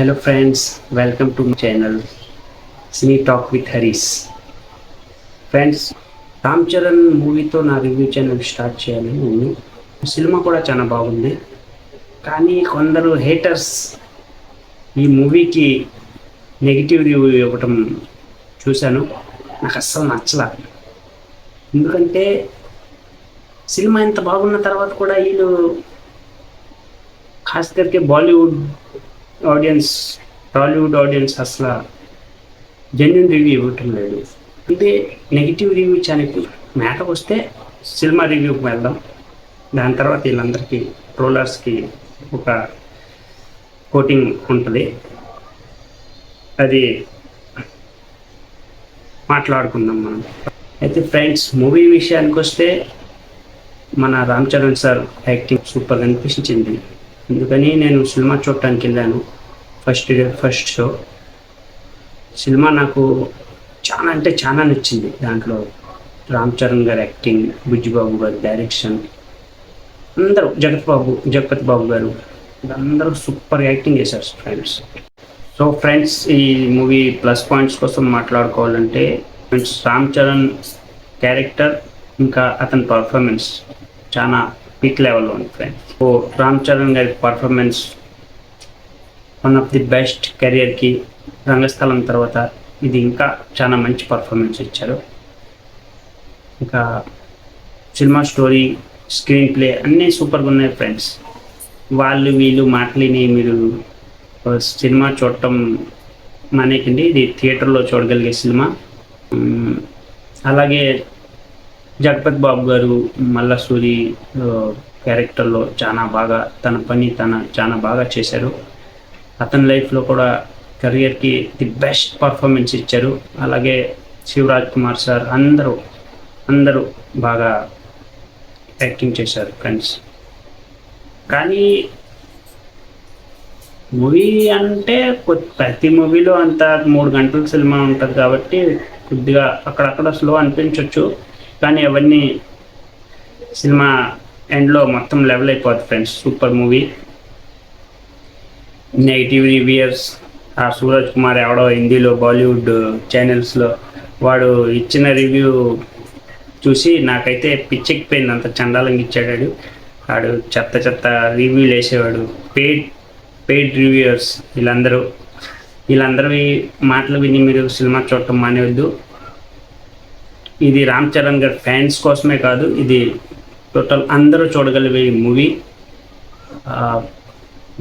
Hello friends, welcome to my channel Cine Talk with Haris. Friends, Ram Charan మూవీతో నా review channel start చేయాలని ఉంది. Cinema కూడా చాలా బాగుంది, కానీ కొందరు హేటర్స్ ఈ మూవీకి నెగిటివ్ రివ్యూ ఇవ్వటం చూశాను. నాకు అస్సలు నచ్చలా. ఎందుకంటే సినిమా ఇంత బాగున్న తర్వాత కూడా వీళ్ళు ఖాస్ కర్కే బాలీవుడ్ ఆడియన్స్, టాలీవుడ్ ఆడియన్స్ అసలు జెన్యున్ రివ్యూ ఇవ్వటం లేదు. ఇదే నెగిటివ్ రివ్యూ ఛానల్కి మ్యాటర్ వస్తే సినిమా రివ్యూకి వెళ్దాం. దాని తర్వాత వీళ్ళందరికీ ట్రోలర్స్కి ఒక కోటింగ్ ఉంటుంది, అది మాట్లాడుకుందాం మనం. అయితే ఫ్రెండ్స్, మూవీ విషయానికి వస్తే మన రామ్ చరణ్ సార్ యాక్టింగ్ సూపర్గా అనిపించింది. అందుకని నేను సినిమా చూడటానికి వెళ్ళాను. ఫస్ట్ షో సినిమా నాకు చాలా అంటే చాలా నచ్చింది. దాంట్లో రామ్ చరణ్ గారి యాక్టింగ్, బుజ్జిబాబు గారి డైరెక్షన్, అందరూ జగపతి బాబు గారు అందరూ సూపర్ యాక్టింగ్ చేశారు ఫ్రెండ్స్. సో ఫ్రెండ్స్, ఈ మూవీ ప్లస్ పాయింట్స్ కోసం మాట్లాడుకోవాలంటే ఫ్రెండ్స్, రామ్ చరణ్ క్యారెక్టర్ ఇంకా అతని పర్ఫార్మెన్స్ చాలా పీక్ లెవెల్లో ఉంది ఫ్రెండ్స్. సో రామ్ చరణ్ గారి performance one of the best. కెరియర్కి రంగస్థలం తర్వాత ఇది ఇంకా చాలా మంచి పర్ఫార్మెన్స్ ఇచ్చారు. ఇంకా సినిమా స్టోరీ, స్క్రీన్ ప్లే అన్నీ సూపర్గా ఉన్నాయి ఫ్రెండ్స్. వాళ్ళు వీళ్ళు మాటలిని మీరు సినిమా చూడటం మానేకండి. ఇది థియేటర్లో చూడగలిగే సినిమా. అలాగే జగపతి బాబు గారు మల్లసూరి క్యారెక్టర్లో చాలా బాగా చేశారు. అతని లైఫ్లో కూడా కెరియర్కి ది బెస్ట్ పర్ఫార్మెన్స్ ఇచ్చారు. అలాగే శివరాజ్ కుమార్ సార్ అందరూ బాగా యాక్టింగ్ చేశారు ఫ్రెండ్స్. కానీ మూవీ అంటే ప్రతి మూవీలో అంత 3 గంటల సినిమా ఉంటుంది కాబట్టి కొద్దిగా అక్కడక్కడ స్లో అనిపించవచ్చు. కానీ అవన్నీ సినిమా ఎండ్లో మొత్తం లెవెల్ అయిపోతుంది friends. Super movie. Negative reviewers, ఆ సూరజ్ కుమార్ ఎవడో హిందీలో బాలీవుడ్ ఛానల్స్లో వాడు ఇచ్చిన రివ్యూ చూసి నాకైతే పిచ్చెక్కిపోయింది. అంత చండాలంగా ఇచ్చాడు వాడు. చెత్త రివ్యూలు వేసేవాడు. పెయిడ్ రివ్యూయర్స్ వీళ్ళందరి మాటలు విని మీరు సినిమా చూడటం మానేవద్దు. ఇది రామ్ చరణ్ గారి ఫ్యాన్స్ కోసమే కాదు, ఇది టోటల్ అందరూ చూడగలిగే మూవీ.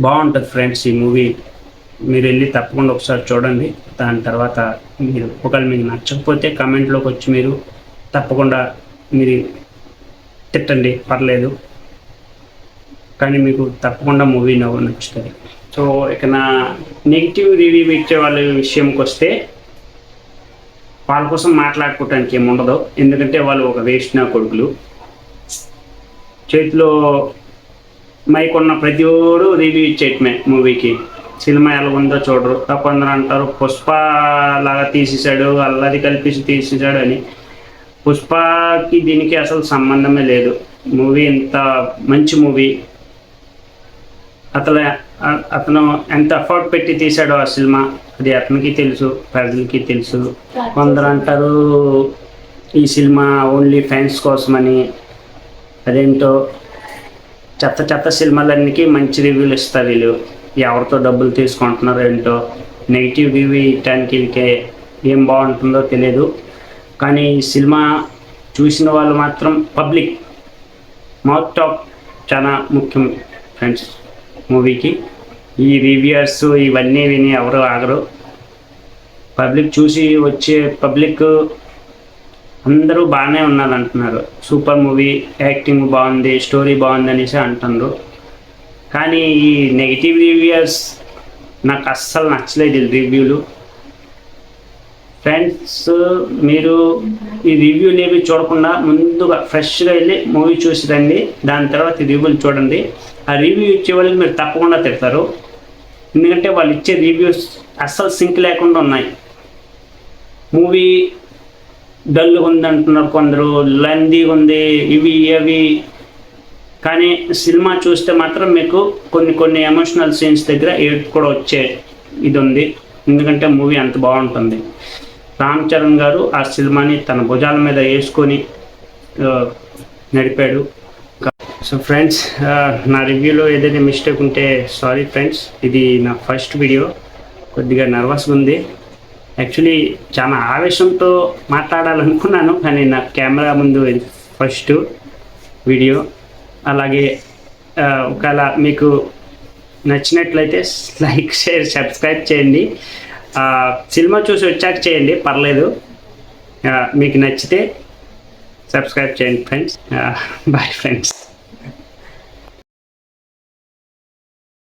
బాగుంటుంది ఫ్రెండ్స్. ఈ మూవీ మీరు వెళ్ళి తప్పకుండా ఒకసారి చూడండి. దాని తర్వాత మీరు ఒకవేళ మీకు నచ్చకపోతే కమెంట్లోకి వచ్చి మీరు తప్పకుండా మీరు తిట్టండి, పర్లేదు. కానీ మీకు తప్పకుండా మూవీ నచ్చుతుంది. సో ఇక నా నెగిటివ్ రివ్యూ ఇచ్చే వాళ్ళ విషయంకి వస్తే వాళ్ళ కోసం మాట్లాడుకోవటానికి ఏముండదు. ఎందుకంటే వాళ్ళు ఒక వేస్ట్ నా కొడుకులు. చేతిలో మైక్ ఉన్న ప్రతి ఓడు రివ్యూ ఇచ్చేయటమే మూవీకి. సినిమా ఎలా ఉందో చూడరు. కొందరు అంటారు పుష్ప లాగా తీసేశాడు, అల్లది కలిపి తీసేశాడు అని. పుష్పకి దీనికి అసలు సంబంధమే లేదు. మూవీ ఇంత మంచి మూవీ. అతను ఎంత ఎఫర్ట్ పెట్టి తీశాడో ఆ సినిమా, అది అతనికి తెలుసు, ప్రజలకి తెలుసు. కొందరు అంటారు ఈ సినిమా ఓన్లీ ఫ్యాన్స్ కోసమని. అదేంటో చెత్త సినిమాలన్నిటికీ మంచి రివ్యూలు ఇస్తారు వీళ్ళు. ఎవరితో డబ్బులు తీసుకుంటున్నారో ఏంటో. నెగిటివ్ రివ్యూ ఇవ్వటానికి వీళ్ళకి ఏం బాగుంటుందో తెలియదు. కానీ ఈ సినిమా చూసిన వాళ్ళు మాత్రం పబ్లిక్ మౌత్ టాక్ చాలా ముఖ్యం ఫ్రెండ్స్ మూవీకి. ఈ రివ్యూయర్స్ ఇవన్నీ విని ఎవరు ఆగరు. పబ్లిక్ చూసి వచ్చే పబ్లిక్ అందరూ బాగానే ఉన్నది అంటున్నారు. సూపర్ మూవీ, యాక్టింగ్ బాగుంది, స్టోరీ బాగుంది అనేసి అంటున్నారు. కానీ ఈ నెగిటివ్ రివ్యూయర్స్ నాకు అస్సలు నచ్చలేదు ఈ రివ్యూలు. ఫ్రెండ్స్, మీరు ఈ రివ్యూలు ఏవి చూడకుండా ముందుగా ఫ్రెష్గా వెళ్ళి మూవీ చూసి రండి. దాని తర్వాత ఈ రివ్యూలు చూడండి. ఆ రివ్యూ ఇచ్చే వాళ్ళకి మీరు తప్పకుండా తిడతారు. ఎందుకంటే వాళ్ళు ఇచ్చే రివ్యూస్ అస్సలు సింక్ లేకుండా ఉన్నాయి. మూవీ డల్గా ఉంది అంటున్నారు కొందరు, లెందీగా ఉంది, ఇవి అవి. కానీ సినిమా చూస్తే మాత్రం మీకు కొన్ని ఎమోషనల్ సీన్స్ దగ్గర ఏడుపు కూడా వచ్చే ఇది ఉంది, ఎందుకంటే మూవీ అంత బాగుంటుంది. రామ్ చరణ్ గారు ఆ సినిమాని తన భుజాల మీద వేసుకొని నడిపాడు. సో ఫ్రెండ్స్, నా రివ్యూలో ఏదైనా మిస్టేక్ ఉంటే సారీ ఫ్రెండ్స్. ఇది నా ఫస్ట్ వీడియో, కొద్దిగా నర్వస్గా ఉంది. యాక్చువల్లీ చాలా ఆవేశంతో మాట్లాడాలనుకున్నాను, కానీ నా కెమెరా ముందు ఫస్ట్ వీడియో. అలాగే ఒకవేళ మీకు నచ్చినట్లయితే లైక్, షేర్, సబ్స్క్రైబ్ చేయండి. సినిమా చూసి వచ్చాక చేయండి, పర్లేదు. మీకు నచ్చితే సబ్స్క్రైబ్ చేయండి ఫ్రెండ్స్. Bye friends.